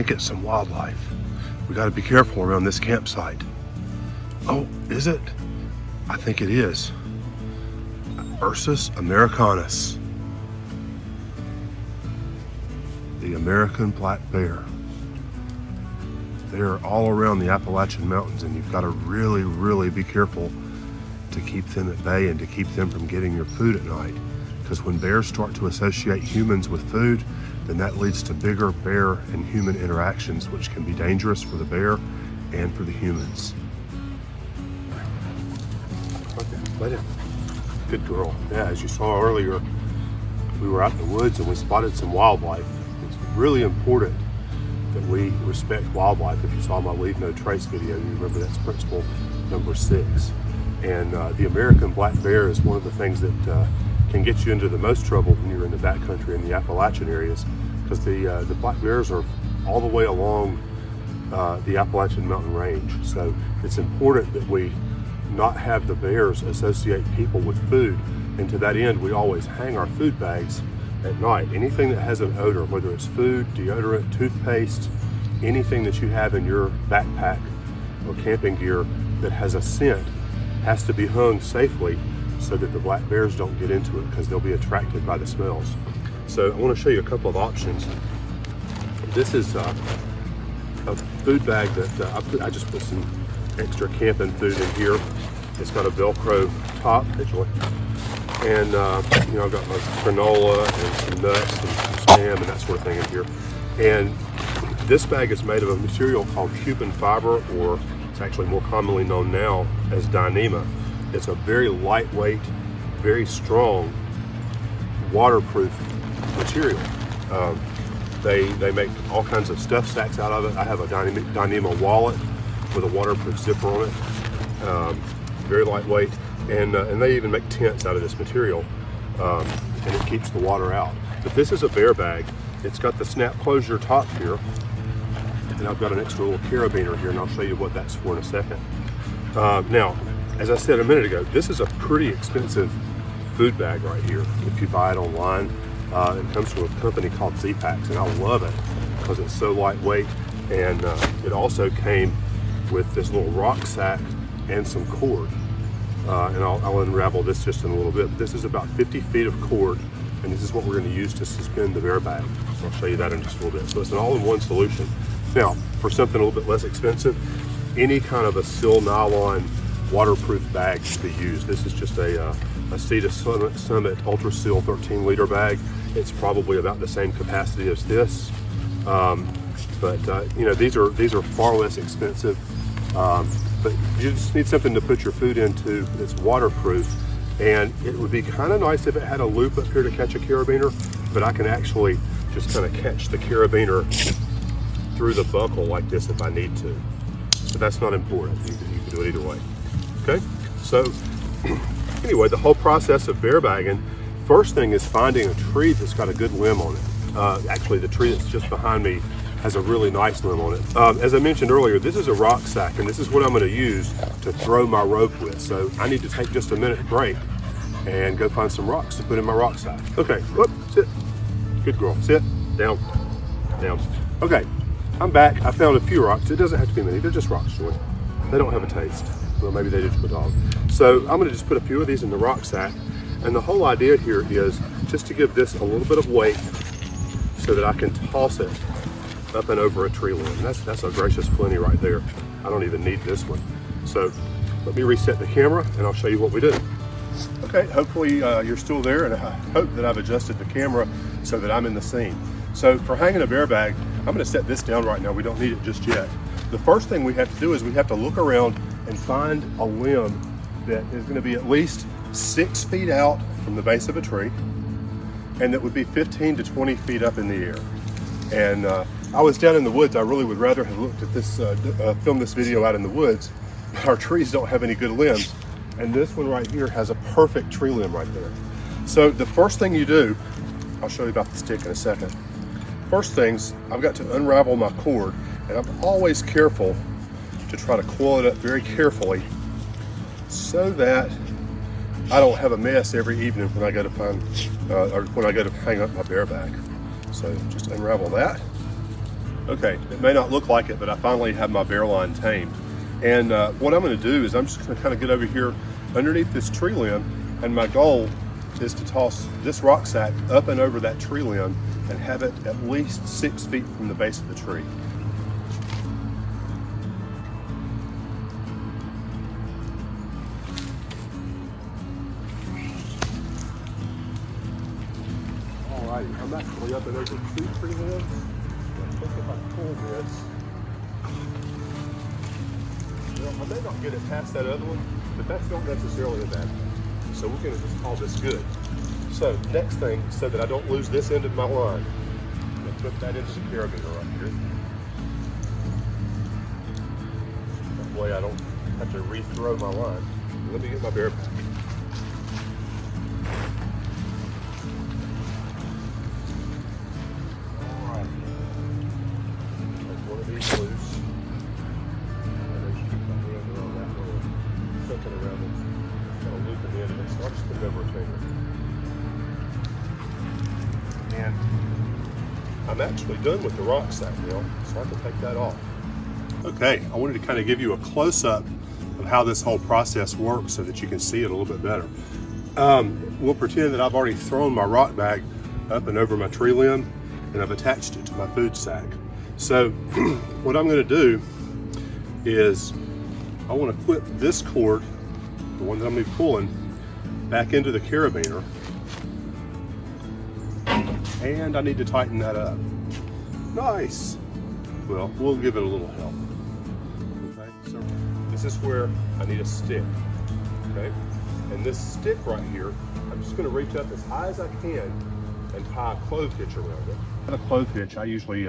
think it's some wildlife. We got to be careful around this campsite. Oh, is it? I think it is. Ursus americanus. The American black bear. They're all around the Appalachian Mountains, and you've got to really, really be careful to keep them at bay and to keep them from getting your food at night. Because when bears start to associate humans with food, then that leads to bigger bear and human interactions, which can be dangerous for the bear and for the humans. Okay, let it. Good girl. Yeah, as you saw earlier, we were out in the woods and we spotted some wildlife. It's really important that we respect wildlife. If you saw my Leave No Trace video, you remember that's principle number 6. And the American black bear is one of the things that can get you into the most trouble when you're in the backcountry in the Appalachian areas, because the black bears are all the way along the Appalachian mountain range. So it's important that we not have the bears associate people with food. And to that end, we always hang our food bags at night. Anything that has an odor, whether it's food, deodorant, toothpaste, anything that you have in your backpack or camping gear that has a scent, has to be hung safely so that the black bears don't get into it, because they'll be attracted by the smells. So I want to show you a couple of options. This is a food bag that I just put some extra camping food in here. It's got a Velcro top, and you know, I've got my granola and some nuts and some spam and that sort of thing in here. And this bag is made of a material called Cuban fiber, or it's actually more commonly known now as Dyneema. It's a very lightweight, very strong, waterproof material. They make all kinds of stuff sacks out of it. I have a Dyneema wallet with a waterproof zipper on it. Very lightweight, and they even make tents out of this material, and it keeps the water out. But this is a bear bag. It's got the snap closure top here, and I've got an extra little carabiner here, and I'll show you what that's for in a second. Now, as I said a minute ago, this is a pretty expensive food bag right here. If you buy it online, it comes from a company called Z-Packs, and I love it because it's so lightweight. And it also came with this little rock sack and some cord. And I'll unravel this just in a little bit. But this is about 50 feet of cord, and this is what we're going to use to suspend the bear bag. So I'll show you that in just a little bit. So it's an all-in-one solution. Now, for something a little bit less expensive, any kind of a sil nylon waterproof bag should be used. This is just a Cedar Summit Ultra Seal 13-liter bag. It's probably about the same capacity as this, but you know, these are far less expensive. But you just need something to put your food into that's waterproof, and it would be kind of nice if it had a loop up here to catch a carabiner, but I can actually just kind of catch the carabiner through the buckle like this if I need to. But that's not important. You can do it either way. Okay, so anyway, the whole process of bear bagging, first thing is finding a tree that's got a good limb on it. Actually, the tree that's just behind me has a really nice limb on it. As I mentioned earlier, this is a rock sack, and this is what I'm going to use to throw my rope with. So I need to take just a minute break and go find some rocks to put in my rock sack. Okay, whoop, sit. Good girl, sit, down, down. Okay, I'm back. I found a few rocks. It doesn't have to be many, they're just rocks, Joy. They don't have a taste. Well, maybe they do to a dog. So I'm going to just put a few of these in the rock sack. And the whole idea here is just to give this a little bit of weight so that I can toss it up and over a tree limb. That's a gracious plenty right there. I don't even need this one. So let me reset the camera and I'll show you what we do. Okay, hopefully you're still there, and I hope that I've adjusted the camera so that I'm in the scene. So for hanging a bear bag, I'm going to set this down right now. We don't need it just yet. The first thing we have to do is we have to look around and find a limb that is going to be at least 6 feet out from the base of a tree, and that would be 15 to 20 feet up in the air. And I was down in the woods. I really would rather have looked at this, filmed this video out in the woods, but our trees don't have any good limbs. And this one right here has a perfect tree limb right there. So the first thing you do, I'll show you about the stick in a second. First things, I've got to unravel my cord, and I'm always careful to try to coil it up very carefully so that I don't have a mess every evening when I go to find, or when I go to hang up my bear bag. So just unravel that. Okay, it may not look like it, but I finally have my bear line tamed. And what I'm going to do is I'm just going to kind of get over here underneath this tree limb, and my goal is to toss this rock sack up and over that tree limb and have it at least 6 feet from the base of the tree. Alright, I'm actually up and over 2 tree limbs. I think if I pull this, well, I may not get it past that other one, but that's not necessarily a bad thing. So we're going to just call this good. So next thing, so that I don't lose this end of my line, I'm going to put that into the carabiner right here. That way I don't have to re-throw my line. Let me get my bear back. Alright. Take one of these loose. Something around it, kind of loop at the end of it, so I'll just put it over a finger. And I'm actually done with the rock sack now, so I can take that off. Okay, I wanted to kind of give you a close-up of how this whole process works so that you can see it a little bit better. We'll pretend that I've already thrown my rock bag up and over my tree limb, and I've attached it to my food sack. So what I'm going to do is I want to clip this cord, the one that I'm going to be pulling, back into the carabiner, and I need to tighten that up. Nice. Well, we'll give it a little help. Okay, so this is where I need a stick. Okay, and this stick right here, I'm just going to reach up as high as I can and tie a clove hitch around it. On a clove hitch, I usually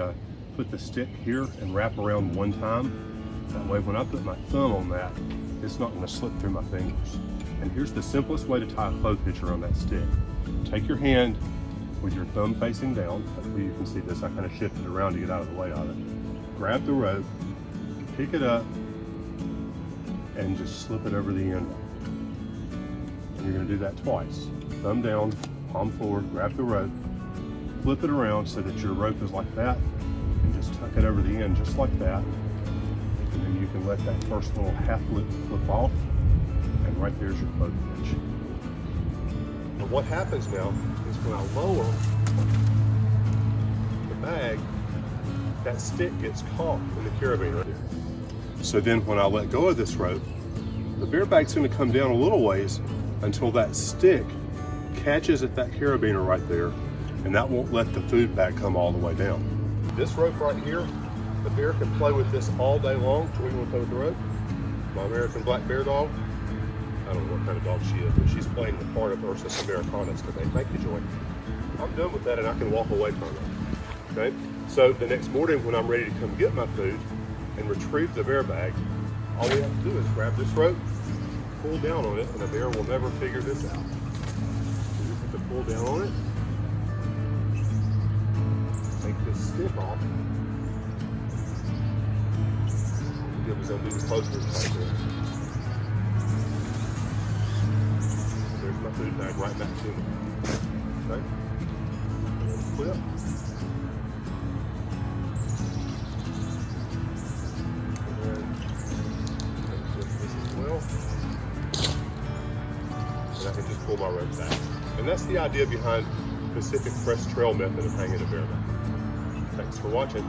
put the stick here and wrap around one time. That way when I put my thumb on that, it's not going to slip through my fingers. And here's the simplest way to tie a clove hitch around that stick. Take your hand with your thumb facing down. Hopefully you can see this. I kind of shifted around to get out of the way of it. Grab the rope, pick it up, and just slip it over the end. And you're going to do that twice. Thumb down, palm forward, grab the rope, flip it around so that your rope is like that, and just tuck it over the end just like that. And then you can let that first little half flip off, and right there's your clove hitch. And what happens now is when I lower the bag, that stick gets caught in the carabiner. So then when I let go of this rope, the bear bag's going to come down a little ways until that stick catches at that carabiner right there, and that won't let the food bag come all the way down. This rope right here, the bear can play with this all day long. So we want to play with the rope. My American black bear dog, I don't know what kind of dog she is, but she's playing the part of Ursus Americanus today. Thank you, Joy. I'm done with that and I can walk away from it. Okay? So the next morning when I'm ready to come get my food and retrieve the bear bag, all we have to do is grab this rope, pull down on it, and the bear will never figure this out. We just have to pull down on it, take this stick off, give us undo the closure right there. There's my food bag right back to me. Okay? Flip. And I can just pull my rope back. And that's the idea behind Pacific Crest Trail method of hanging a bear bag. Thanks for watching.